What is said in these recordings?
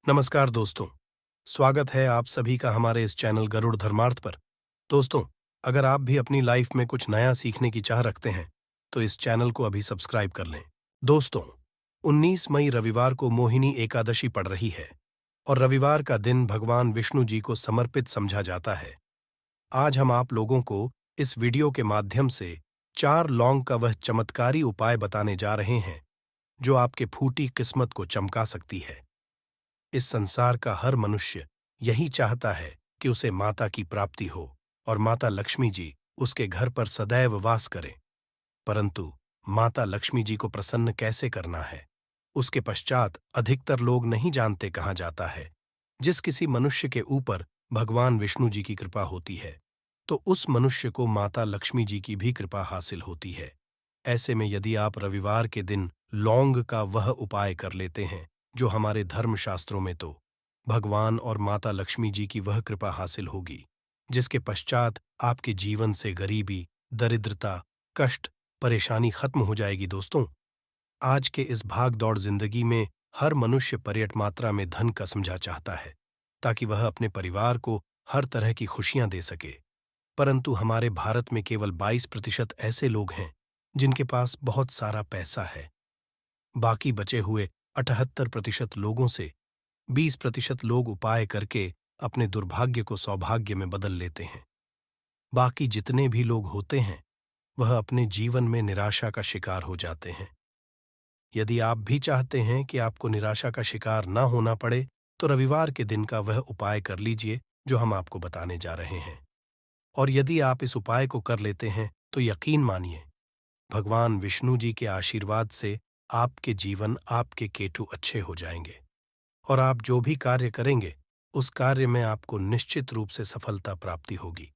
नमस्कार दोस्तों। स्वागत है आप सभी का हमारे इस चैनल गरुड़ धर्मार्थ पर। दोस्तों, अगर आप भी अपनी लाइफ में कुछ नया सीखने की चाह रखते हैं तो इस चैनल को अभी सब्सक्राइब कर लें। दोस्तों, 19 मई रविवार को मोहिनी एकादशी पड़ रही है और रविवार का दिन भगवान विष्णु जी को समर्पित समझा जाता है। आज हम आप लोगों को इस वीडियो के माध्यम से 4 लौंग का वह चमत्कारी उपाय बताने जा रहे हैं जो आपके फूटी किस्मत को चमका सकती है। इस संसार का हर मनुष्य यही चाहता है कि उसे माता की प्राप्ति हो और माता लक्ष्मी जी उसके घर पर सदैव वास करें। परंतु माता लक्ष्मी जी को प्रसन्न कैसे करना है, उसके पश्चात अधिकतर लोग नहीं जानते कहाँ जाता है। जिस किसी मनुष्य के ऊपर भगवान विष्णु जी की कृपा होती है तो उस मनुष्य को माता लक्ष्मी जी की भी कृपा हासिल होती है। ऐसे में यदि आप रविवार के दिन लौंग का वह उपाय कर लेते हैं जो हमारे धर्मशास्त्रों में तो भगवान और माता लक्ष्मी जी की वह कृपा हासिल होगी जिसके पश्चात आपके जीवन से गरीबी, दरिद्रता, कष्ट, परेशानी खत्म हो जाएगी। दोस्तों, आज के इस भाग दौड़ जिंदगी में हर मनुष्य पर्याप्त मात्रा में धन का समझा चाहता है ताकि वह अपने परिवार को हर तरह की खुशियां दे सके। परंतु हमारे भारत में केवल 22% ऐसे लोग हैं जिनके पास बहुत सारा पैसा है। बाकी बचे हुए 78% लोगों से 20% लोग उपाय करके अपने दुर्भाग्य को सौभाग्य में बदल लेते हैं। बाकी जितने भी लोग होते हैं वह अपने जीवन में निराशा का शिकार हो जाते हैं। यदि आप भी चाहते हैं कि आपको निराशा का शिकार ना होना पड़े तो रविवार के दिन का वह उपाय कर लीजिए जो हम आपको बताने जा रहे हैं। और यदि आप इस उपाय को कर लेते हैं तो यकीन मानिए, भगवान विष्णु जी के आशीर्वाद से आपके जीवन, आपके केतु अच्छे हो जाएंगे और आप जो भी कार्य करेंगे उस कार्य में आपको निश्चित रूप से सफलता प्राप्ति होगी।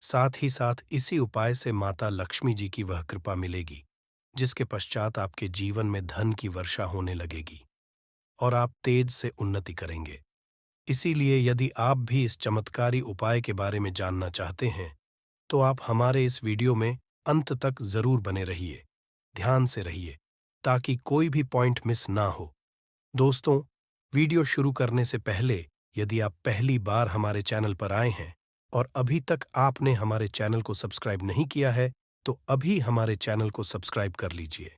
साथ ही साथ इसी उपाय से माता लक्ष्मी जी की वह कृपा मिलेगी जिसके पश्चात आपके जीवन में धन की वर्षा होने लगेगी और आप तेज से उन्नति करेंगे। इसीलिए यदि आप भी इस चमत्कारी उपाय के बारे में जानना चाहते हैं तो आप हमारे इस वीडियो में अंत तक जरूर बने रहिए, ध्यान से रहिए ताकि कोई भी पॉइंट मिस ना हो। दोस्तों, वीडियो शुरू करने से पहले यदि आप पहली बार हमारे चैनल पर आए हैं और अभी तक आपने हमारे चैनल को सब्सक्राइब नहीं किया है तो अभी हमारे चैनल को सब्सक्राइब कर लीजिए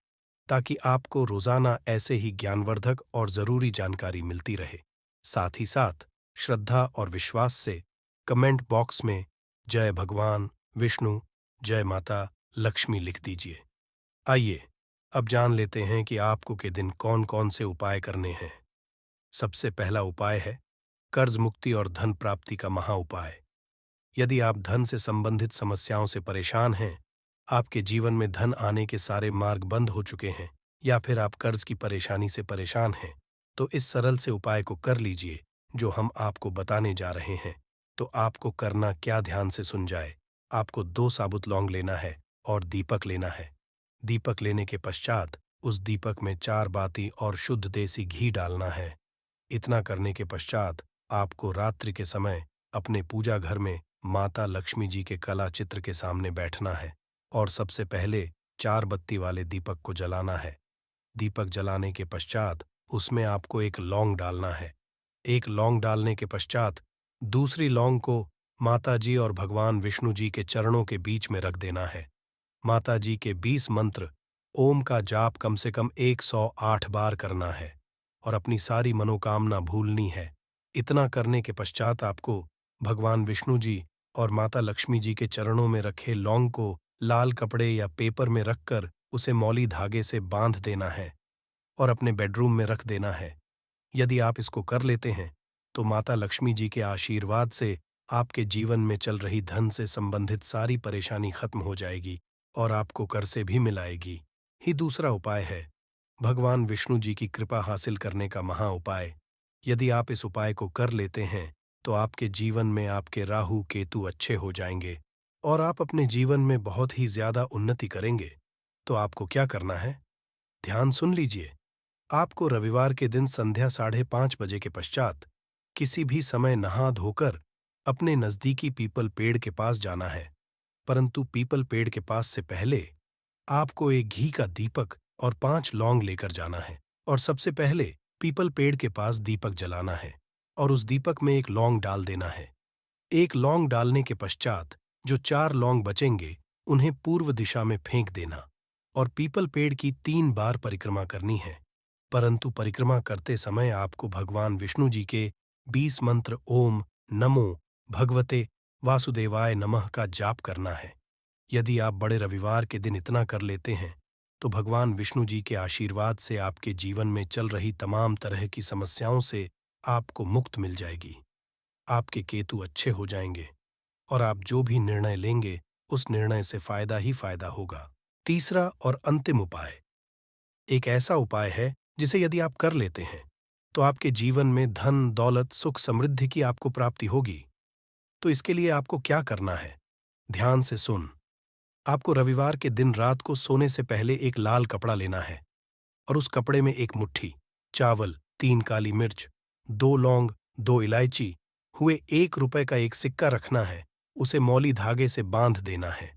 ताकि आपको रोजाना ऐसे ही ज्ञानवर्धक और जरूरी जानकारी मिलती रहे। साथ ही साथ श्रद्धा और विश्वास से कमेंट बॉक्स में जय भगवान विष्णु, जय माता लक्ष्मी लिख दीजिए। आइए अब जान लेते हैं कि आपको के दिन कौन कौन से उपाय करने हैं। सबसे पहला उपाय है कर्ज मुक्ति और धन प्राप्ति का महा उपाय। यदि आप धन से संबंधित समस्याओं से परेशान हैं, आपके जीवन में धन आने के सारे मार्ग बंद हो चुके हैं या फिर आप कर्ज की परेशानी से परेशान हैं, तो इस सरल से उपाय को कर लीजिए जो हम आपको बताने जा रहे हैं। तो आपको करना क्या, ध्यान से सुन जाए। आपको 2 साबुत लौंग लेना है और दीपक लेना है। दीपक लेने के पश्चात उस दीपक में 4 बाती और शुद्ध देसी घी डालना है। इतना करने के पश्चात आपको रात्रि के समय अपने पूजा घर में माता लक्ष्मी जी के कला चित्र के सामने बैठना है और सबसे पहले 4 बत्ती वाले दीपक को जलाना है। दीपक जलाने के पश्चात उसमें आपको एक लौंग डालना है। एक लौंग डालने के पश्चात दूसरी लौंग को माता जी और भगवान विष्णु जी के चरणों के बीच में रख देना है। माता जी के 20 मंत्र ओम का जाप कम से कम 108 बार करना है और अपनी सारी मनोकामना भूलनी है। इतना करने के पश्चात आपको भगवान विष्णु जी और माता लक्ष्मी जी के चरणों में रखे लौंग को लाल कपड़े या पेपर में रखकर उसे मौली धागे से बांध देना है और अपने बेडरूम में रख देना है। यदि आप इसको कर लेते हैं तो माता लक्ष्मी जी के आशीर्वाद से आपके जीवन में चल रही धन से संबंधित सारी परेशानी खत्म हो जाएगी और आपको कर से भी मिलाएगी। ही दूसरा उपाय है भगवान विष्णु जी की कृपा हासिल करने का महा उपाय। यदि आप इस उपाय को कर लेते हैं तो आपके जीवन में आपके राहु केतु अच्छे हो जाएंगे और आप अपने जीवन में बहुत ही ज्यादा उन्नति करेंगे। तो आपको क्या करना है, ध्यान सुन लीजिए। आपको रविवार के दिन संध्या 5:30 बजे के पश्चात किसी भी समय नहा धोकर अपने नजदीकी पीपल पेड़ के पास जाना है। परंतु पीपल पेड़ के पास से पहले आपको एक घी का दीपक और 5 लौंग लेकर जाना है और सबसे पहले पीपल पेड़ के पास दीपक जलाना है और उस दीपक में एक लौंग डाल देना है। एक लौंग डालने के पश्चात जो 4 लौंग बचेंगे उन्हें पूर्व दिशा में फेंक देना और पीपल पेड़ की 3 बार परिक्रमा करनी है। परंतु परिक्रमा करते समय आपको भगवान विष्णु जी के 20 मंत्र ओम नमो भगवते वासुदेवाय नमः का जाप करना है। यदि आप बड़े रविवार के दिन इतना कर लेते हैं तो भगवान विष्णु जी के आशीर्वाद से आपके जीवन में चल रही तमाम तरह की समस्याओं से आपको मुक्त मिल जाएगी। आपके केतु अच्छे हो जाएंगे और आप जो भी निर्णय लेंगे उस निर्णय से फायदा ही फायदा होगा। तीसरा और अंतिम उपाय एक ऐसा उपाय है जिसे यदि आप कर लेते हैं तो आपके जीवन में धन दौलत सुख समृद्धि की आपको प्राप्ति होगी। तो इसके लिए आपको क्या करना है, ध्यान से सुन। आपको रविवार के दिन रात को सोने से पहले एक लाल कपड़ा लेना है और उस कपड़े में एक मुट्ठी चावल, 3 काली मिर्च, 2 लौंग, 2 इलायची हुए 1 रुपए का एक सिक्का रखना है। उसे मौली धागे से बांध देना है।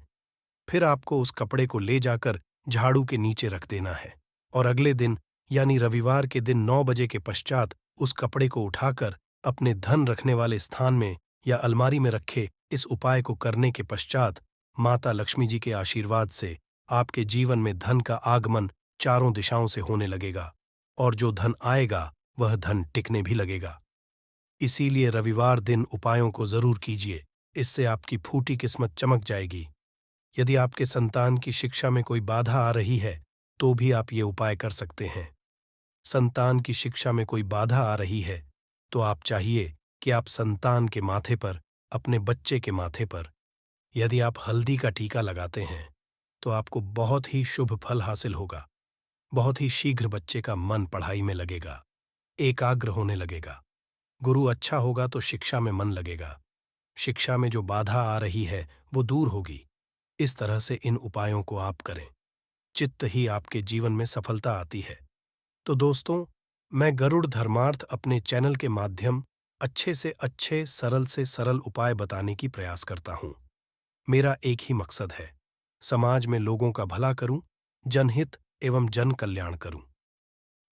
फिर आपको उस कपड़े को ले जाकर झाड़ू के नीचे रख देना है और अगले दिन यानी रविवार के दिन 9 बजे के पश्चात उस कपड़े को उठाकर अपने धन रखने वाले स्थान में या अलमारी में रखे। इस उपाय को करने के पश्चात माता लक्ष्मी जी के आशीर्वाद से आपके जीवन में धन का आगमन चारों दिशाओं से होने लगेगा और जो धन आएगा वह धन टिकने भी लगेगा। इसीलिए रविवार दिन उपायों को जरूर कीजिए, इससे आपकी फूटी किस्मत चमक जाएगी। यदि आपके संतान की शिक्षा में कोई बाधा आ रही है तो भी आप ये उपाय कर सकते हैं। संतान की शिक्षा में कोई बाधा आ रही है तो आप चाहिए कि आप संतान के माथे पर, अपने बच्चे के माथे पर यदि आप हल्दी का टीका लगाते हैं तो आपको बहुत ही शुभ फल हासिल होगा। बहुत ही शीघ्र बच्चे का मन पढ़ाई में लगेगा, एकाग्र होने लगेगा। गुरु अच्छा होगा तो शिक्षा में मन लगेगा। शिक्षा में जो बाधा आ रही है वो दूर होगी। इस तरह से इन उपायों को आप करें, चित्त ही आपके जीवन में सफलता आती है। तो दोस्तों, मैं गरुड़ धर्मार्थ अपने चैनल के माध्यम अच्छे से अच्छे, सरल से सरल उपाय बताने की प्रयास करता हूं। मेरा एक ही मकसद है, समाज में लोगों का भला करूं, जनहित एवं जन कल्याण करूं।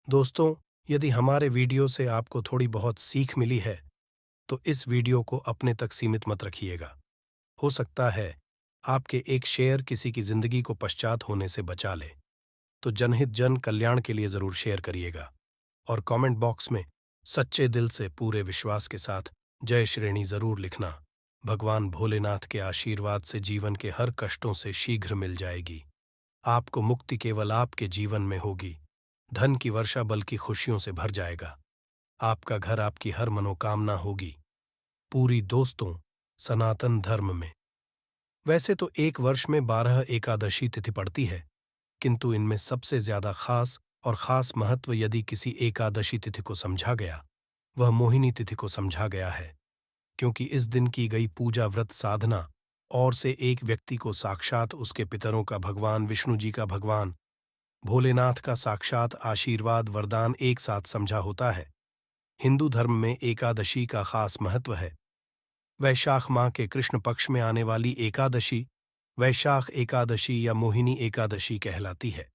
दोस्तों, यदि हमारे वीडियो से आपको थोड़ी बहुत सीख मिली है तो इस वीडियो को अपने तक सीमित मत रखिएगा। हो सकता है आपके एक शेयर किसी की जिंदगी को पश्चात होने से बचा ले। तो जनहित जन कल्याण के लिए जरूर शेयर करिएगा और कमेंट बॉक्स में सच्चे दिल से पूरे विश्वास के साथ जय श्रेणी जरूर लिखना। भगवान भोलेनाथ के आशीर्वाद से जीवन के हर कष्टों से शीघ्र मिल जाएगी। आपको मुक्ति केवल आपके जीवन में होगी। धन की वर्षा बल्कि खुशियों से भर जाएगा। आपका घर, आपकी हर मनोकामना होगी पूरी। दोस्तों, सनातन धर्म में वैसे तो एक वर्ष में 12 एकादशी तिथि पड़ती है, किंतु इनमें सबसे ज्यादा खास और खास महत्व यदि किसी एकादशी तिथि को समझा गया, वह मोहिनी तिथि को समझा गया है। क्योंकि इस दिन की गई पूजा, व्रत, साधना और से एक व्यक्ति को साक्षात उसके पितरों का भगवान विष्णु जी का, भगवान भोलेनाथ का साक्षात आशीर्वाद, वरदान एक साथ समझा होता है। हिंदू धर्म में एकादशी का खास महत्व है। वैशाख माह के कृष्ण पक्ष में आने वाली एकादशी वैशाख एकादशी या मोहिनी एकादशी कहलाती है।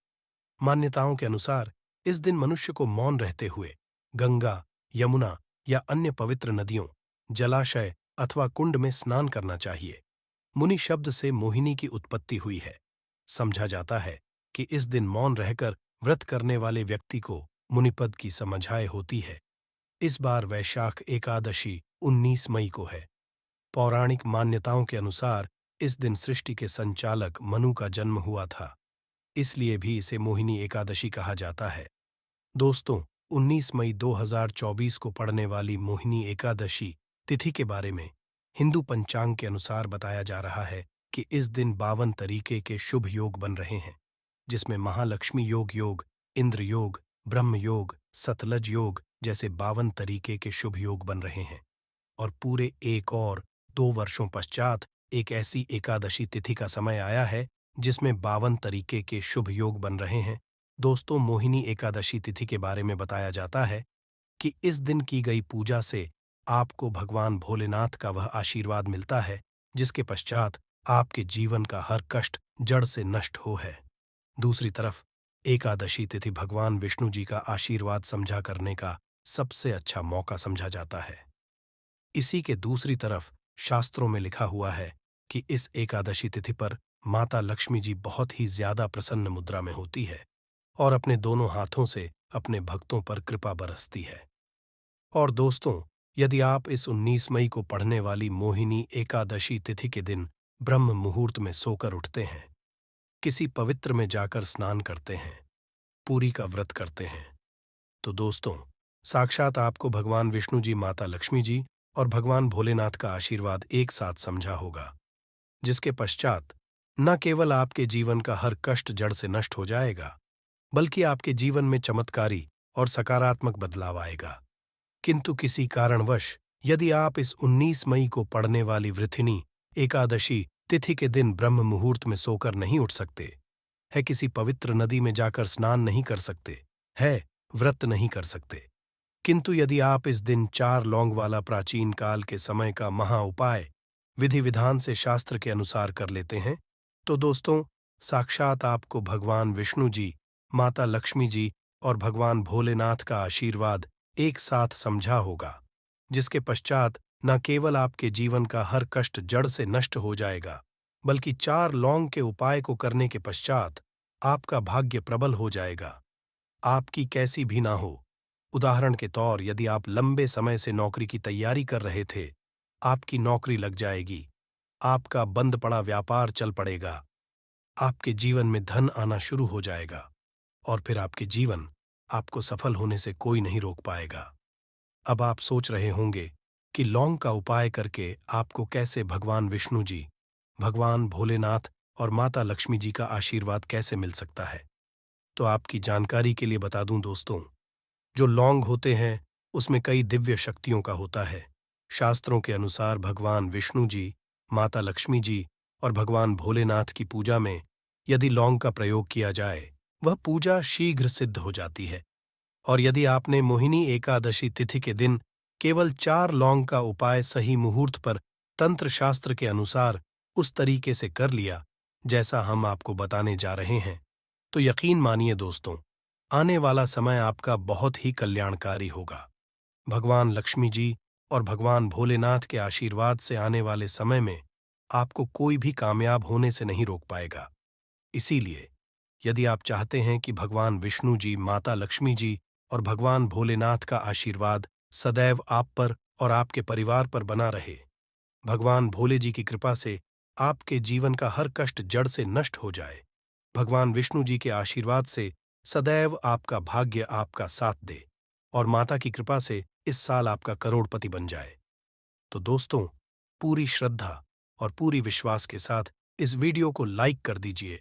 मान्यताओं के अनुसार इस दिन मनुष्य को मौन रहते हुए गंगा, यमुना या अन्य पवित्र नदियों, जलाशय अथवा कुंड में स्नान करना चाहिए। मुनि शब्द से मोहिनी की उत्पत्ति हुई है। समझा जाता है कि इस दिन मौन रहकर व्रत करने वाले व्यक्ति को मुनिपद की समझाए होती है। इस बार वैशाख एकादशी 19 मई को है। पौराणिक मान्यताओं के अनुसार इस दिन सृष्टि के संचालक मनु का जन्म हुआ था, इसलिए भी इसे मोहिनी एकादशी कहा जाता है। दोस्तों, 19 मई 2024 को पड़ने वाली मोहिनी एकादशी तिथि के बारे में हिंदू पंचांग के अनुसार बताया जा रहा है कि इस दिन 52 तरीके के शुभ योग बन रहे हैं, जिसमें महालक्ष्मी योग, इंद्र योग, ब्रह्म योग, सतलज योग जैसे 52 तरीके के शुभ योग बन रहे हैं। और पूरे 1 और 2 वर्षों पश्चात एक ऐसी एकादशी तिथि का समय आया है जिसमें 52 तरीके के शुभ योग बन रहे हैं। दोस्तों, मोहिनी एकादशी तिथि के बारे में बताया जाता है कि इस दिन की गई पूजा से आपको भगवान भोलेनाथ का वह आशीर्वाद मिलता है जिसके पश्चात आपके जीवन का हर कष्ट जड़ से नष्ट हो है। दूसरी तरफ एकादशी तिथि भगवान विष्णु जी का आशीर्वाद समझा करने का सबसे अच्छा मौका समझा जाता है। इसी के दूसरी तरफ शास्त्रों में लिखा हुआ है कि इस एकादशी तिथि पर माता लक्ष्मी जी बहुत ही ज्यादा प्रसन्न मुद्रा में होती है और अपने दोनों हाथों से अपने भक्तों पर कृपा बरसती है। और दोस्तों, यदि आप इस 19 मई को पढ़ने वाली मोहिनी एकादशी तिथि के दिन ब्रह्म मुहूर्त में सोकर उठते हैं, किसी पवित्र में जाकर स्नान करते हैं, पूरी का व्रत करते हैं, तो दोस्तों, साक्षात आपको भगवान विष्णु जी, माता लक्ष्मी जी और भगवान भोलेनाथ का आशीर्वाद एक साथ समझा होगा, जिसके पश्चात न केवल आपके जीवन का हर कष्ट जड़ से नष्ट हो जाएगा, बल्कि आपके जीवन में चमत्कारी और सकारात्मक बदलाव आएगा। किंतु किसी कारणवश यदि आप इस 19 मई को पड़ने वाली वृथिनी एकादशी तिथि के दिन ब्रह्म मुहूर्त में सोकर नहीं उठ सकते, है किसी पवित्र नदी में जाकर स्नान नहीं कर सकते, है व्रत नहीं कर सकते, किंतु यदि आप इस दिन 4 लौंग वाला प्राचीन काल के समय का महा उपाय विधि विधान से शास्त्र के अनुसार कर लेते हैं, तो दोस्तों, साक्षात आपको भगवान विष्णु जी, माता लक्ष्मी जी और भगवान भोलेनाथ का आशीर्वाद एक साथ समझा होगा, जिसके पश्चात न केवल आपके जीवन का हर कष्ट जड़ से नष्ट हो जाएगा, बल्कि 4 लौंग के उपाय को करने के पश्चात आपका भाग्य प्रबल हो जाएगा। आपकी कैसी भी ना हो, उदाहरण के तौर यदि आप लंबे समय से नौकरी की तैयारी कर रहे थे, आपकी नौकरी लग जाएगी, आपका बंद पड़ा व्यापार चल पड़ेगा, आपके जीवन में धन आना शुरू हो जाएगा और फिर आपके जीवन आपको सफल होने से कोई नहीं रोक पाएगा। अब आप सोच रहे होंगे कि लौंग का उपाय करके आपको कैसे भगवान विष्णु जी, भगवान भोलेनाथ और माता लक्ष्मी जी का आशीर्वाद कैसे मिल सकता है। तो आपकी जानकारी के लिए बता दूं दोस्तों, जो लौंग होते हैं उसमें कई दिव्य शक्तियों का होता है। शास्त्रों के अनुसार भगवान विष्णु जी, माता लक्ष्मी जी और भगवान भोलेनाथ की पूजा में यदि लौंग का प्रयोग किया जाए, वह पूजा शीघ्र सिद्ध हो जाती है। और यदि आपने मोहिनी एकादशी तिथि के दिन केवल 4 लौंग का उपाय सही मुहूर्त पर तंत्र शास्त्र के अनुसार उस तरीके से कर लिया जैसा हम आपको बताने जा रहे हैं, तो यकीन मानिए दोस्तों, आने वाला समय आपका बहुत ही कल्याणकारी होगा। भगवान लक्ष्मी जी और भगवान भोलेनाथ के आशीर्वाद से आने वाले समय में आपको कोई भी कामयाब होने से नहीं रोक पाएगा। इसीलिए यदि आप चाहते हैं कि भगवान विष्णु जी, माता लक्ष्मी जी और भगवान भोलेनाथ का आशीर्वाद सदैव आप पर और आपके परिवार पर बना रहे, भगवान भोले जी की कृपा से आपके जीवन का हर कष्ट जड़ से नष्ट हो जाए, भगवान विष्णु जी के आशीर्वाद से सदैव आपका भाग्य आपका साथ दे और माता की कृपा से इस साल आपका करोड़पति बन जाए, तो दोस्तों, पूरी श्रद्धा और पूरी विश्वास के साथ इस वीडियो को लाइक कर दीजिए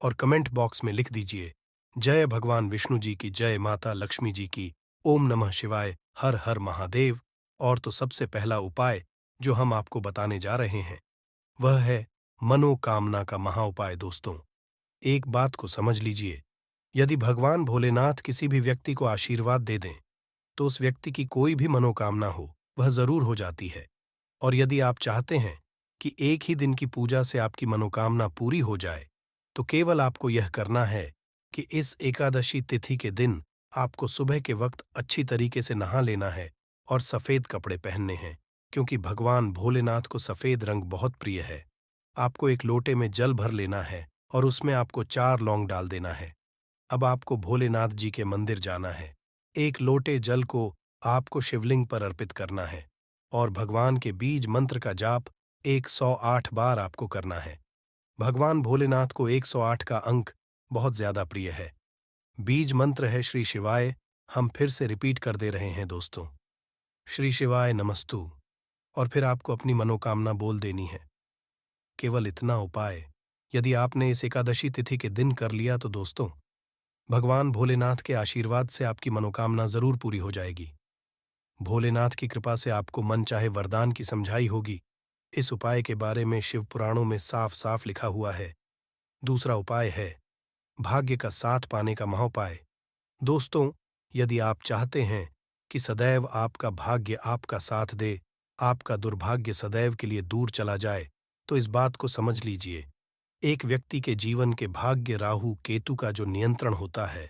और कमेंट बॉक्स में लिख दीजिए, जय भगवान विष्णु जी की, जय माता लक्ष्मी जी की, ओम नमः शिवाय, हर हर महादेव। और तो सबसे पहला उपाय जो हम आपको बताने जा रहे हैं वह है मनोकामना का महाउपाय। दोस्तों, एक बात को समझ लीजिए, यदि भगवान भोलेनाथ किसी भी व्यक्ति को आशीर्वाद दे दें तो उस व्यक्ति की कोई भी मनोकामना हो वह जरूर हो जाती है। और यदि आप चाहते हैं कि एक ही दिन की पूजा से आपकी मनोकामना पूरी हो जाए, तो केवल आपको यह करना है कि इस एकादशी तिथि के दिन आपको सुबह के वक्त अच्छी तरीके से नहा लेना है और सफेद कपड़े पहनने हैं, क्योंकि भगवान भोलेनाथ को सफेद रंग बहुत प्रिय है। आपको एक लोटे में जल भर लेना है और उसमें आपको 4 लौंग डाल देना है। अब आपको भोलेनाथ जी के मंदिर जाना है, एक लोटे जल को आपको शिवलिंग पर अर्पित करना है और भगवान के बीज मंत्र का जाप 108 बार आपको करना है। भगवान भोलेनाथ को 108 का अंक बहुत ज्यादा प्रिय है। बीज मंत्र है श्री शिवाय, हम फिर से रिपीट कर दे रहे हैं दोस्तों, श्री शिवाय नमस्तु। और फिर आपको अपनी मनोकामना बोल देनी है। केवल इतना उपाय यदि आपने इस एकादशी तिथि के दिन कर लिया तो दोस्तों, भगवान भोलेनाथ के आशीर्वाद से आपकी मनोकामना जरूर पूरी हो जाएगी। भोलेनाथ की कृपा से आपको मन चाहे वरदान की समझाई होगी। इस उपाय के बारे में शिव पुराणों में साफ साफ लिखा हुआ है। दूसरा उपाय है भाग्य का साथ पाने का महाउपाय। दोस्तों, यदि आप चाहते हैं कि सदैव आपका भाग्य आपका साथ दे, आपका दुर्भाग्य सदैव के लिए दूर चला जाए, तो इस बात को समझ लीजिए, एक व्यक्ति के जीवन के भाग्य राहु केतु का जो नियंत्रण होता है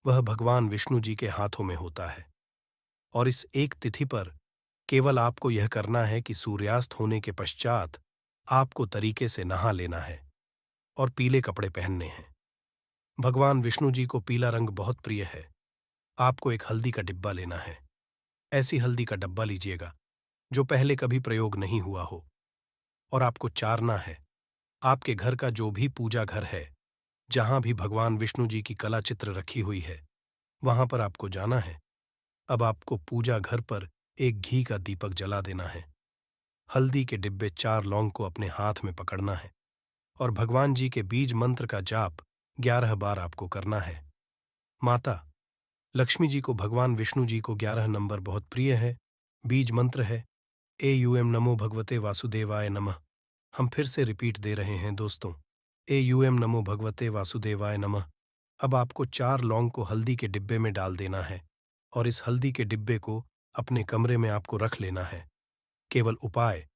वह भगवान विष्णु जी के हाथों में होता है। और इस एक तिथि पर केवल आपको यह करना है कि सूर्यास्त होने के पश्चात आपको तरीके से नहा लेना है और पीले कपड़े पहनने हैं। भगवान विष्णु जी को पीला रंग बहुत प्रिय है। आपको एक हल्दी का डिब्बा लेना है। ऐसी हल्दी का डब्बा लीजिएगा जो पहले कभी प्रयोग नहीं हुआ हो, और आपको चारना है। आपके घर का जो भी पूजा घर है, जहां भी भगवान विष्णु जी की कला चित्र रखी हुई है, वहां पर आपको जाना है। अब आपको पूजा घर पर एक घी का दीपक जला देना है। हल्दी के डिब्बे 4 लौंग को अपने हाथ में पकड़ना है और भगवान जी के बीज मंत्र का जाप 11 बार आपको करना है। माता लक्ष्मी जी को भगवान विष्णु जी को 11 नंबर बहुत प्रिय है। बीज मंत्र है AUM नमो भगवते वासुदेवाय नमः। हम फिर से रिपीट दे रहे हैं दोस्तों, AUM नमो भगवते वासुदेवाय नमः। अब आपको 4 लौंग को हल्दी के डिब्बे में डाल देना है और इस हल्दी के डिब्बे को अपने कमरे में आपको रख लेना है। केवल उपाय,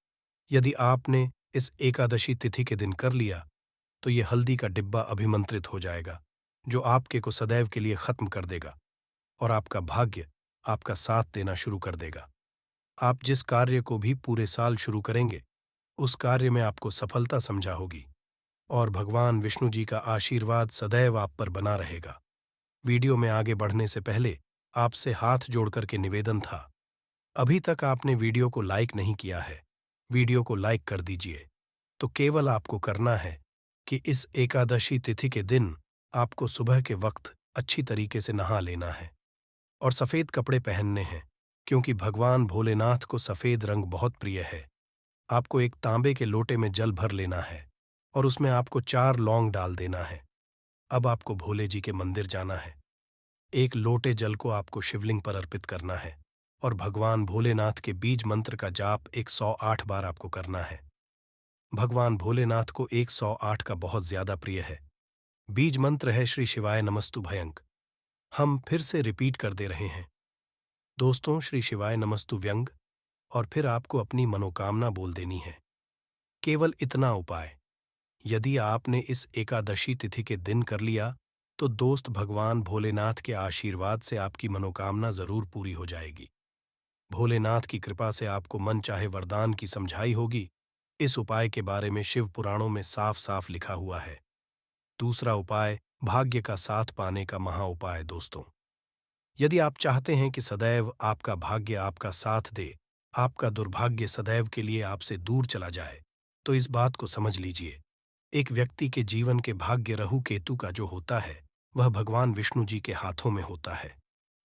यदि आपने इस एकादशी तिथि के दिन कर लिया तो ये हल्दी का डिब्बा अभिमंत्रित हो जाएगा, जो आपके को सदैव के लिए खत्म कर देगा और आपका भाग्य आपका साथ देना शुरू कर देगा। आप जिस कार्य को भी पूरे साल शुरू करेंगे, उस कार्य में आपको सफलता समझा होगी और भगवान विष्णु जी का आशीर्वाद सदैव आप पर बना रहेगा। वीडियो में आगे बढ़ने से पहले आपसे हाथ जोड़कर के निवेदन था, अभी तक आपने वीडियो को लाइक नहीं किया है, वीडियो को लाइक कर दीजिए। तो केवल आपको करना है कि इस एकादशी तिथि के दिन आपको सुबह के वक्त अच्छी तरीके से नहा लेना है और सफेद कपड़े पहनने हैं, क्योंकि भगवान भोलेनाथ को सफेद रंग बहुत प्रिय है। आपको एक तांबे के लोटे में जल भर लेना है और उसमें आपको 4 लौंग डाल देना है। अब आपको भोले जी के मंदिर जाना है। एक लोटे जल को आपको शिवलिंग पर अर्पित करना है और भगवान भोलेनाथ के बीज मंत्र का जाप 108 बार आपको करना है। भगवान भोलेनाथ को 108 का बहुत ज्यादा प्रिय है। बीज मंत्र है श्री शिवाय नमस्तु भयंक। हम फिर से रिपीट कर दे रहे हैं दोस्तों, श्री शिवाय नमस्तु व्यंग, और फिर आपको अपनी मनोकामना बोल देनी है। केवल इतना उपाय यदि आपने इस एकादशी तिथि के दिन कर लिया तो दोस्त भगवान भोलेनाथ के आशीर्वाद से आपकी मनोकामना जरूर पूरी हो जाएगी। भोलेनाथ की कृपा से आपको मन चाहे वरदान की समझाई होगी। इस उपाय के बारे में शिव पुराणों में साफ साफ लिखा हुआ है। दूसरा उपाय, भाग्य का साथ पाने का महा उपाय। दोस्तों, यदि आप चाहते हैं कि सदैव आपका भाग्य आपका साथ दे, आपका दुर्भाग्य सदैव के लिए आपसे दूर चला जाए, तो इस बात को समझ लीजिए। एक व्यक्ति के जीवन के भाग्य राहु केतु का जो होता है वह भगवान विष्णु जी के हाथों में होता है।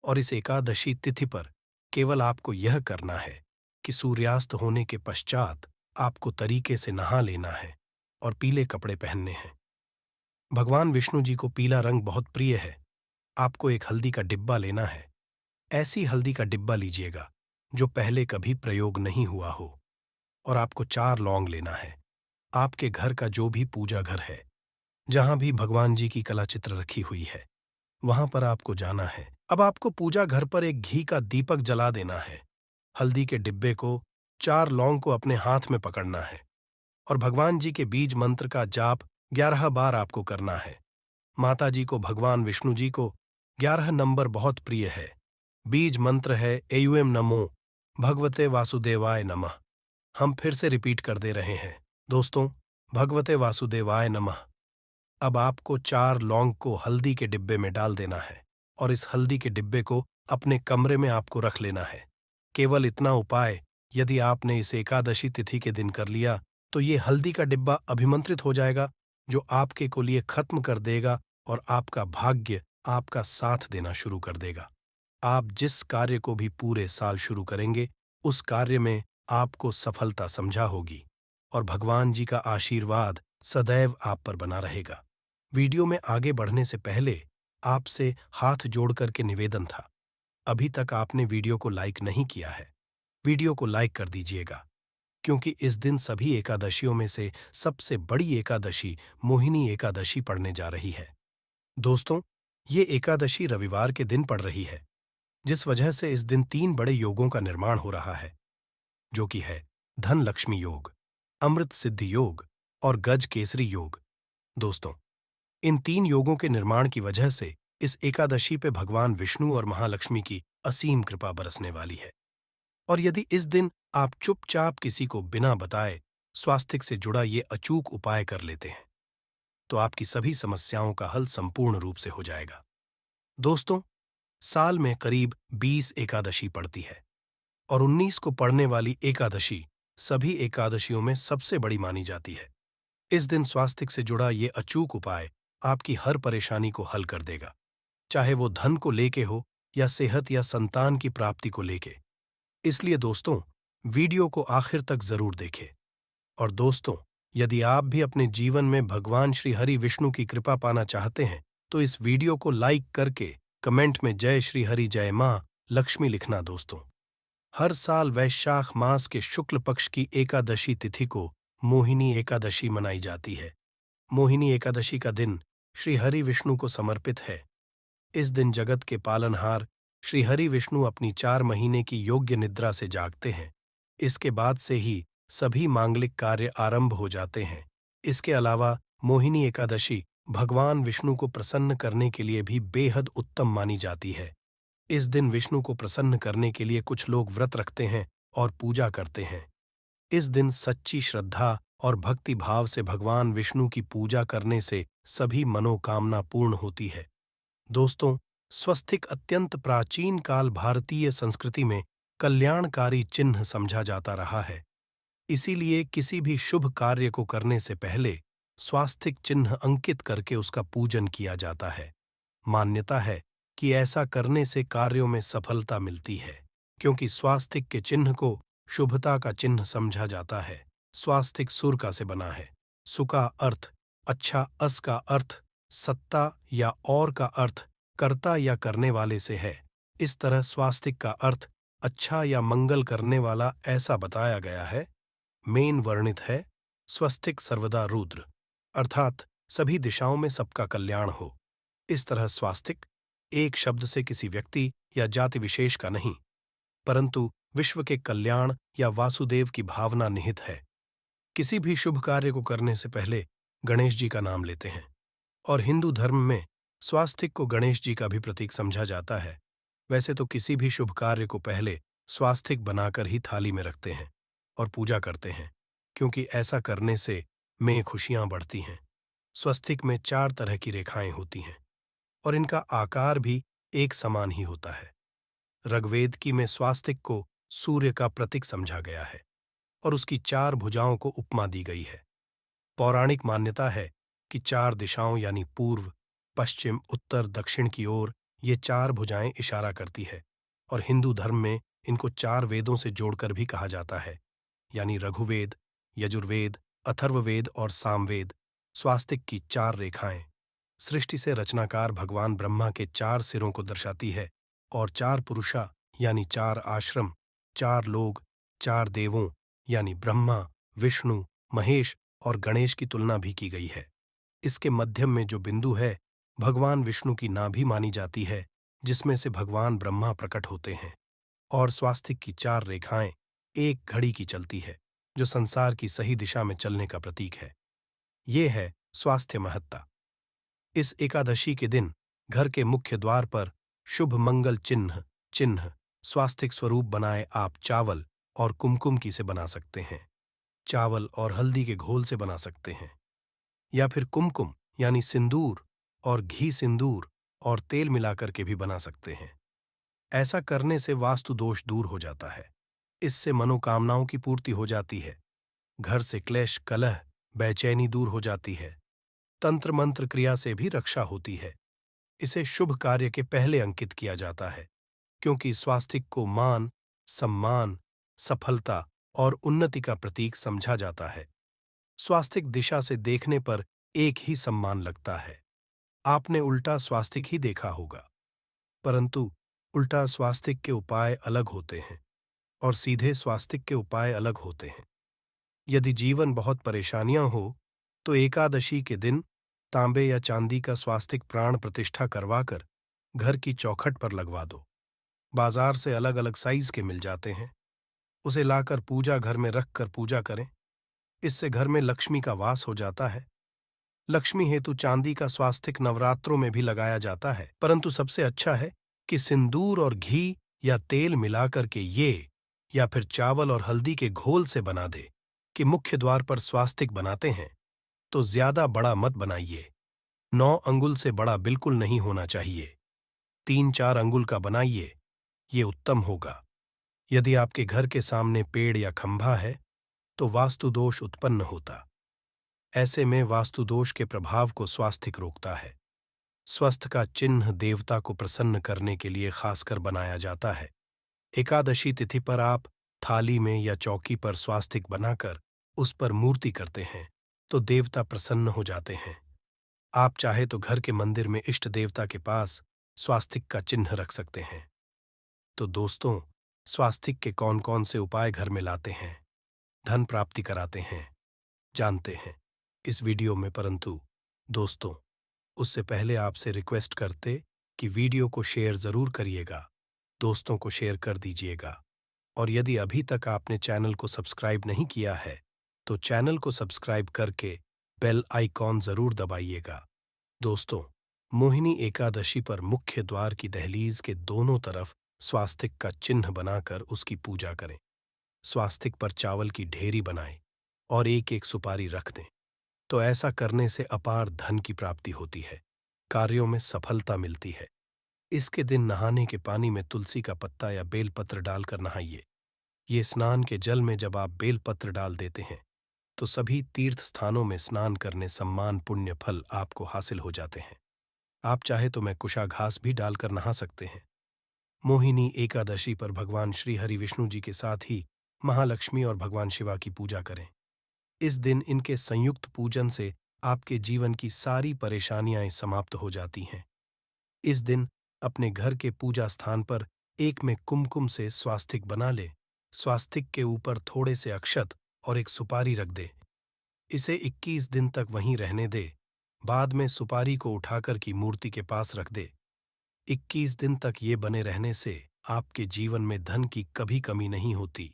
और इस एकादशी तिथि पर केवल आपको यह करना है कि सूर्यास्त होने के पश्चात आपको तरीके से नहा लेना है और पीले कपड़े पहनने हैं। भगवान विष्णु जी को पीला रंग बहुत प्रिय है। आपको एक हल्दी का डिब्बा लेना है। ऐसी हल्दी का डिब्बा लीजिएगा जो पहले कभी प्रयोग नहीं हुआ हो, और आपको 4 लौंग लेना है। आपके घर का जो भी पूजा घर है, जहां भी भगवान जी की कला चित्र रखी हुई है, वहां पर आपको जाना है। अब आपको पूजा घर पर एक घी का दीपक जला देना है। हल्दी के डिब्बे को, 4 लौंग को अपने हाथ में पकड़ना है और भगवान जी के बीज मंत्र का जाप 11 बार आपको करना है। माता जी को भगवान विष्णु जी को 11 नंबर बहुत प्रिय है। बीज मंत्र है AUM नमो भगवते वासुदेवाय नमः। हम फिर से रिपीट कर दे रहे हैं दोस्तों, भगवते वासुदेवाय नमः। अब आपको 4 लौंग को हल्दी के डिब्बे में डाल देना है और इस हल्दी के डिब्बे को अपने कमरे में आपको रख लेना है। केवल इतना उपाय यदि आपने इस एकादशी तिथि के दिन कर लिया तो ये हल्दी का डिब्बा अभिमंत्रित हो जाएगा, जो आपके को लिए खत्म कर देगा और आपका भाग्य आपका साथ देना शुरू कर देगा। आप जिस कार्य को भी पूरे साल शुरू करेंगे, उस कार्य में आपको सफलता समझा होगी और भगवान जी का आशीर्वाद सदैव आप पर बना रहेगा। वीडियो में आगे बढ़ने से पहले आपसे हाथ जोड़ करके निवेदन था, अभी तक आपने वीडियो को लाइक नहीं किया है, वीडियो को लाइक कर दीजिएगा, क्योंकि इस दिन सभी एकादशियों में से सबसे बड़ी एकादशी मोहिनी एकादशी पड़ने जा रही है। दोस्तों, ये एकादशी रविवार के दिन पड़ रही है, जिस वजह से इस दिन 3 बड़े योगों का निर्माण हो रहा है, जो कि है धन लक्ष्मी योग, अमृत सिद्धि योग और गज केसरी योग। दोस्तों, इन 3 योगों के निर्माण की वजह से इस एकादशी पे भगवान विष्णु और महालक्ष्मी की असीम कृपा बरसने वाली है। और यदि इस दिन आप चुपचाप किसी को बिना बताए स्वास्थ्य से जुड़ा ये अचूक उपाय कर लेते हैं, तो आपकी सभी समस्याओं का हल संपूर्ण रूप से हो जाएगा। दोस्तों, साल में करीब 20 एकादशी पड़ती है और 19 को पड़ने वाली एकादशी सभी एकादशियों में सबसे बड़ी मानी जाती है। इस दिन स्वास्थ्य से जुड़ा ये अचूक उपाय आपकी हर परेशानी को हल कर देगा, चाहे वो धन को लेके हो या सेहत या संतान की प्राप्ति को लेके। इसलिए दोस्तों, वीडियो को आखिर तक जरूर देखें। और दोस्तों, यदि आप भी अपने जीवन में भगवान श्री हरि विष्णु की कृपा पाना चाहते हैं, तो इस वीडियो को लाइक करके कमेंट में जय श्री हरि जय मां लक्ष्मी लिखना। दोस्तों, हर साल वैशाख मास के शुक्ल पक्ष की एकादशी तिथि को मोहिनी एकादशी मनाई जाती है। मोहिनी एकादशी का दिन श्री हरि विष्णु को समर्पित है। इस दिन जगत के पालनहार श्री हरि विष्णु अपनी 4 महीने की योग्य निद्रा से जागते हैं। इसके बाद से ही सभी मांगलिक कार्य आरंभ हो जाते हैं। इसके अलावा मोहिनी एकादशी भगवान विष्णु को प्रसन्न करने के लिए भी बेहद उत्तम मानी जाती है। इस दिन विष्णु को प्रसन्न करने के लिए कुछ लोग व्रत रखते हैं और पूजा करते हैं। इस दिन सच्ची श्रद्धा और भक्ति भाव से भगवान विष्णु की पूजा करने से सभी मनोकामना पूर्ण होती है। दोस्तों, स्वस्तिक अत्यंत प्राचीन काल भारतीय संस्कृति में कल्याणकारी चिन्ह समझा जाता रहा है। इसीलिए किसी भी शुभ कार्य को करने से पहले स्वास्तिक चिन्ह अंकित करके उसका पूजन किया जाता है। मान्यता है कि ऐसा करने से कार्यों में सफलता मिलती है, क्योंकि स्वास्तिक के चिन्ह को शुभता का चिन्ह समझा जाता है। स्वास्तिक सुर का से बना है। सु का अर्थ अच्छा, अस का अर्थ सत्ता या और का अर्थ कर्ता या करने वाले से है। इस तरह स्वास्तिक का अर्थ अच्छा या मंगल करने वाला ऐसा बताया गया है। मेन वर्णित है स्वस्तिक सर्वदा रुद्र, अर्थात सभी दिशाओं में सबका कल्याण हो। इस तरह स्वास्तिक एक शब्द से किसी व्यक्ति या जाति विशेष का नहीं, परंतु विश्व के कल्याण या वासुदेव की भावना निहित है। किसी भी शुभ कार्य को करने से पहले गणेश जी का नाम लेते हैं, और हिंदू धर्म में स्वास्तिक को गणेश जी का भी प्रतीक समझा जाता है। वैसे तो किसी भी शुभ कार्य को पहले स्वास्तिक बनाकर ही थाली में रखते हैं और पूजा करते हैं, क्योंकि ऐसा करने से में खुशियां बढ़ती हैं। स्वस्तिक में 4 तरह की रेखाएं होती हैं और इनका आकार भी एक समान ही होता है। ऋग्वेद की में स्वास्तिक को सूर्य का प्रतीक समझा गया है और उसकी 4 भुजाओं को उपमा दी गई है। पौराणिक मान्यता है कि 4 दिशाओं यानी पूर्व, पश्चिम, उत्तर, दक्षिण की ओर ये 4 भुजाएं इशारा करती है, और हिंदू धर्म में इनको 4 वेदों से जोड़कर भी कहा जाता है, यानी रघुवेद, यजुर्वेद, अथर्ववेद और सामवेद। स्वास्तिक की 4 रेखाएं सृष्टि से रचनाकार भगवान ब्रह्मा के 4 सिरों को दर्शाती है, और 4 पुरुषा यानी 4 आश्रम, 4 लोग, 4 देवों यानी ब्रह्मा, विष्णु, महेश और गणेश की तुलना भी की गई है। इसके मध्यम में जो बिंदु है भगवान विष्णु की नाभि मानी जाती है, जिसमें से भगवान ब्रह्मा प्रकट होते हैं। और स्वास्तिक की 4 रेखाएं एक घड़ी की चलती है, जो संसार की सही दिशा में चलने का प्रतीक है। ये है स्वास्थ्य महत्ता। इस एकादशी के दिन घर के मुख्य द्वार पर शुभ मंगल चिन्ह चिन्ह स्वास्तिक स्वरूप बनाए आप चावल और कुमकुम की से बना सकते हैं। चावल और हल्दी के घोल से बना सकते हैं, या फिर कुमकुम यानी सिंदूर और घी सिंदूर और तेल मिलाकर के भी बना सकते हैं। ऐसा करने से वास्तु दोष दूर हो जाता है। इससे मनोकामनाओं की पूर्ति हो जाती है। घर से क्लेश, कलह, बेचैनी दूर हो जाती है। तंत्र मंत्र क्रिया से भी रक्षा होती है। इसे शुभ कार्य के पहले अंकित किया जाता है, क्योंकि स्वास्तिक को मान, सम्मान, सफलता और उन्नति का प्रतीक समझा जाता है। स्वास्तिक दिशा से देखने पर एक ही सम्मान लगता है। आपने उल्टा स्वास्तिक ही देखा होगा, परंतु उल्टा स्वास्तिक के उपाय अलग होते हैं और सीधे स्वास्तिक के उपाय अलग होते हैं। यदि जीवन बहुत परेशानियां हो, तो एकादशी के दिन तांबे या चांदी का स्वास्तिक प्राण प्रतिष्ठा करवाकर घर की चौखट पर लगवा दो। बाजार से अलग अलग साइज के मिल जाते हैं। उसे लाकर पूजा घर में रख कर पूजा करें। इससे घर में लक्ष्मी का वास हो जाता है। लक्ष्मी हेतु चांदी का स्वास्तिक नवरात्रों में भी लगाया जाता है, परंतु सबसे अच्छा है कि सिंदूर और घी या तेल मिलाकर के ये या फिर चावल और हल्दी के घोल से बना दे कि मुख्य द्वार पर स्वास्तिक बनाते हैं तो ज्यादा बड़ा मत बनाइए। 9 अंगुल से बड़ा बिल्कुल नहीं होना चाहिए। 3-4 अंगुल का बनाइए, ये उत्तम होगा। यदि आपके घर के सामने पेड़ या खंभा है तो वास्तु दोष उत्पन्न होता। ऐसे में वास्तु दोष के प्रभाव को स्वास्तिक रोकता है। स्वस्थ का चिन्ह देवता को प्रसन्न करने के लिए खासकर बनाया जाता है। एकादशी तिथि पर आप थाली में या चौकी पर स्वास्तिक बनाकर उस पर मूर्ति करते हैं तो देवता प्रसन्न हो जाते हैं। आप चाहे तो घर के मंदिर में इष्ट देवता के पास स्वास्तिक का चिन्ह रख सकते हैं। तो दोस्तों, स्वास्तिक के कौन कौन से उपाय घर में लाते हैं, धन प्राप्ति कराते हैं, जानते हैं इस वीडियो में। परंतु दोस्तों, उससे पहले आपसे रिक्वेस्ट करते कि वीडियो को शेयर जरूर करिएगा, दोस्तों को शेयर कर दीजिएगा। और यदि अभी तक आपने चैनल को सब्सक्राइब नहीं किया है तो चैनल को सब्सक्राइब करके बेल आइकॉन जरूर दबाइएगा। दोस्तों, मोहिनी एकादशी पर मुख्य द्वार की दहलीज के दोनों तरफ स्वास्तिक का चिन्ह बनाकर उसकी पूजा करें। स्वास्तिक पर चावल की ढेरी बनाएं और एक एक सुपारी रख दें। तो ऐसा करने से अपार धन की प्राप्ति होती है, कार्यों में सफलता मिलती है। इसके दिन नहाने के पानी में तुलसी का पत्ता या बेलपत्र डालकर नहाइए। ये स्नान के जल में जब आप बेलपत्र डाल देते हैं तो सभी तीर्थ स्थानों में स्नान करने सम्मान पुण्य फल आपको हासिल हो जाते हैं। आप चाहे तो मैं कुशा घास भी डालकर नहा सकते हैं। मोहिनी एकादशी पर भगवान श्री हरि विष्णु जी के साथ ही महालक्ष्मी और भगवान शिवा की पूजा करें। इस दिन इनके संयुक्त पूजन से आपके जीवन की सारी परेशानियां समाप्त हो जाती हैं। इस दिन अपने घर के पूजा स्थान पर एक में कुमकुम से स्वास्तिक बना ले। स्वास्तिक के ऊपर थोड़े से अक्षत और एक सुपारी रख दे। इसे 21 दिन तक वहीं रहने दे। बाद में सुपारी को उठाकर की मूर्ति के पास रख दे। 21 दिन तक ये बने रहने से आपके जीवन में धन की कभी कमी नहीं होती।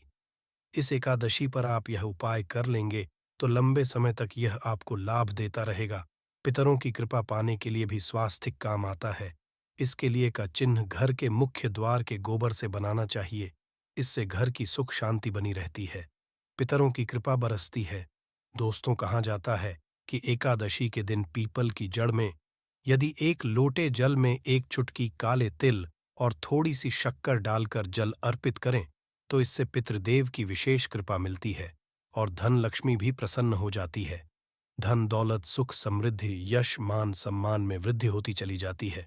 इस एकादशी पर आप यह उपाय कर लेंगे तो लंबे समय तक यह आपको लाभ देता रहेगा। पितरों की कृपा पाने के लिए भी स्वास्तिक काम आता है। इसके लिए का चिन्ह घर के मुख्य द्वार के गोबर से बनाना चाहिए। इससे घर की सुख शांति बनी रहती है, पितरों की कृपा बरसती है। दोस्तों, कहा जाता है कि एकादशी के दिन पीपल की जड़ में यदि एक लोटे जल में एक चुटकी काले तिल और थोड़ी सी शक्कर डालकर जल अर्पित करें तो इससे पितृदेव की विशेष कृपा मिलती है और धन लक्ष्मी भी प्रसन्न हो जाती है। धन दौलत सुख समृद्धि यश मान सम्मान में वृद्धि होती चली जाती है।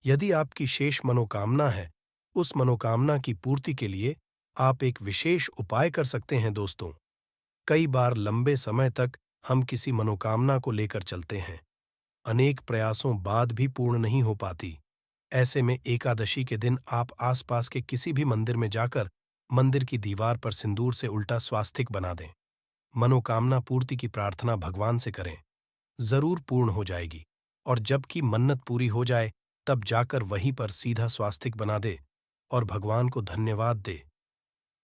यदि आपकी शेष मनोकामना है, उस मनोकामना की पूर्ति के लिए आप एक विशेष उपाय कर सकते हैं। दोस्तों, कई बार लंबे समय तक हम किसी मनोकामना को लेकर चलते हैं, अनेक प्रयासों बाद भी पूर्ण नहीं हो पाती। ऐसे में एकादशी के दिन आप आसपास के किसी भी मंदिर में जाकर मंदिर की दीवार पर सिंदूर से उल्टा स्वास्तिक बना दें। मनोकामना पूर्ति की प्रार्थना भगवान से करें, जरूर पूर्ण हो जाएगी। और जबकि मन्नत पूरी हो जाए तब जाकर वहीं पर सीधा स्वास्तिक बना दे और भगवान को धन्यवाद दे।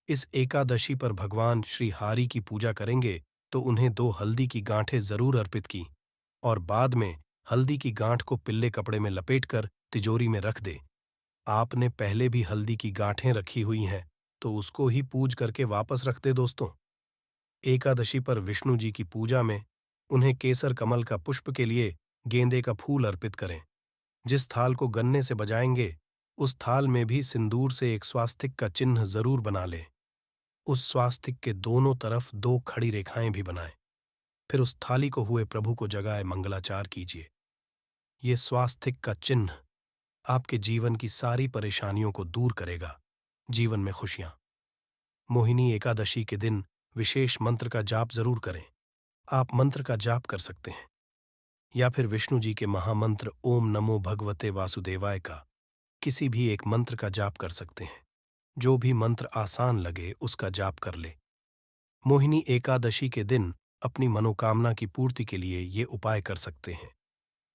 इस एकादशी पर भगवान श्री हरि की पूजा करेंगे तो उन्हें 2 हल्दी की गांठें जरूर अर्पित की और बाद में हल्दी की गांठ को पिल्ले कपड़े में लपेटकर तिजोरी में रख दे। आपने पहले भी हल्दी की गांठें रखी हुई हैं तो उसको ही पूज करके वापस रख दे। दोस्तों, एकादशी पर विष्णु जी की पूजा में उन्हें केसर कमल का पुष्प के लिए गेंदे का फूल अर्पित करें। जिस थाल को गन्ने से बजाएंगे उस थाल में भी सिंदूर से एक स्वास्तिक का चिन्ह जरूर बना लें। उस स्वास्तिक के दोनों तरफ 2 खड़ी रेखाएं भी बनाएं। फिर उस थाली को हुए प्रभु को जगाए मंगलाचार कीजिए। ये स्वास्तिक का चिन्ह आपके जीवन की सारी परेशानियों को दूर करेगा, जीवन में खुशियां। मोहिनी एकादशी के दिन विशेष मंत्र का जाप जरूर करें। आप मंत्र का जाप कर सकते हैं या फिर विष्णु जी के महामंत्र ओम नमो भगवते वासुदेवाय का किसी भी एक मंत्र का जाप कर सकते हैं। जो भी मंत्र आसान लगे उसका जाप कर ले। मोहिनी एकादशी के दिन अपनी मनोकामना की पूर्ति के लिए ये उपाय कर सकते हैं।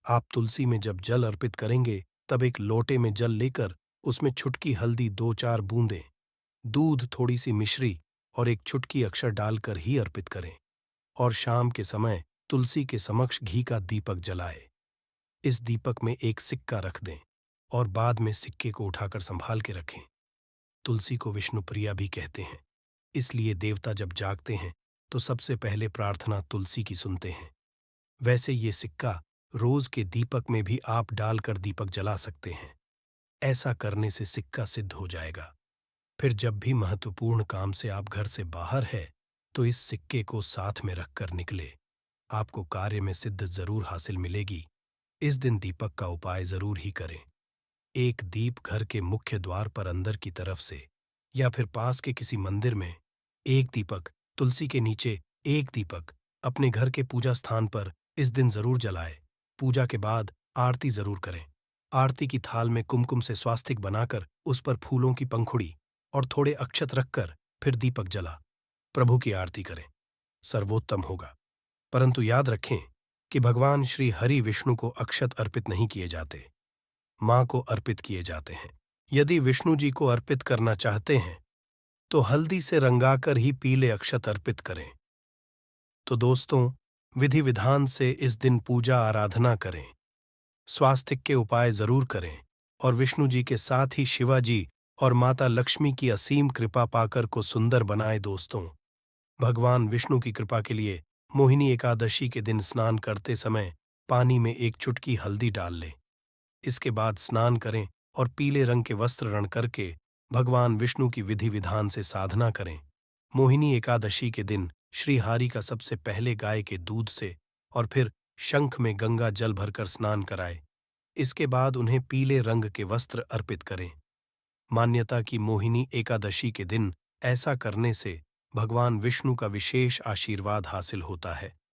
आप तुलसी में जब जल अर्पित करेंगे तब एक लोटे में जल लेकर उसमें छुटकी हल्दी 2-4 बूंदें, दूध थोड़ी सी मिश्री और एक चुटकी अक्षर डालकर ही अर्पित करें और शाम के समय तुलसी के समक्ष घी का दीपक जलाए। इस दीपक में एक सिक्का रख दें और बाद में सिक्के को उठाकर संभाल के रखें। तुलसी को विष्णु प्रिया भी कहते हैं, इसलिए देवता जब जागते हैं तो सबसे पहले प्रार्थना तुलसी की सुनते हैं। वैसे ये सिक्का रोज के दीपक में भी आप डालकर दीपक जला सकते हैं। ऐसा करने से सिक्का सिद्ध हो जाएगा। फिर जब भी महत्वपूर्ण काम से आप घर से बाहर है तो इस सिक्के को साथ में रखकर निकले। आपको कार्य में सिद्ध जरूर हासिल मिलेगी। इस दिन दीपक का उपाय जरूर ही करें। एक दीप घर के मुख्य द्वार पर अंदर की तरफ से या फिर पास के किसी मंदिर में, एक दीपक तुलसी के नीचे, एक दीपक अपने घर के पूजा स्थान पर इस दिन जरूर जलाए। पूजा के बाद आरती जरूर करें। आरती की थाल में कुमकुम से स्वास्तिक बनाकर उस पर फूलों की पंखुड़ी और थोड़े अक्षत रखकर फिर दीपक जला प्रभु की आरती करें। सर्वोत्तम होगा। परंतु याद रखें कि भगवान श्री हरि विष्णु को अक्षत अर्पित नहीं किए जाते, मां को अर्पित किए जाते हैं। यदि विष्णु जी को अर्पित करना चाहते हैं तो हल्दी से रंगाकर ही पीले अक्षत अर्पित करें। तो दोस्तों, विधि विधान से इस दिन पूजा आराधना करें, स्वास्तिक के उपाय जरूर करें और विष्णु जी के साथ ही शिवाजी और माता लक्ष्मी की असीम कृपा पाकर को सुंदर बनाए। दोस्तों, भगवान विष्णु की कृपा के लिए मोहिनी एकादशी के दिन स्नान करते समय पानी में एक चुटकी हल्दी डाल लें। इसके बाद स्नान करें और पीले रंग के वस्त्र रण करके भगवान विष्णु की विधि विधान से साधना करें। मोहिनी एकादशी के दिन श्री हरि का सबसे पहले गाय के दूध से और फिर शंख में गंगा जल भरकर स्नान कराए। इसके बाद उन्हें पीले रंग के वस्त्र अर्पित करें। मान्यता की मोहिनी एकादशी के दिन ऐसा करने से भगवान विष्णु का विशेष आशीर्वाद हासिल होता है।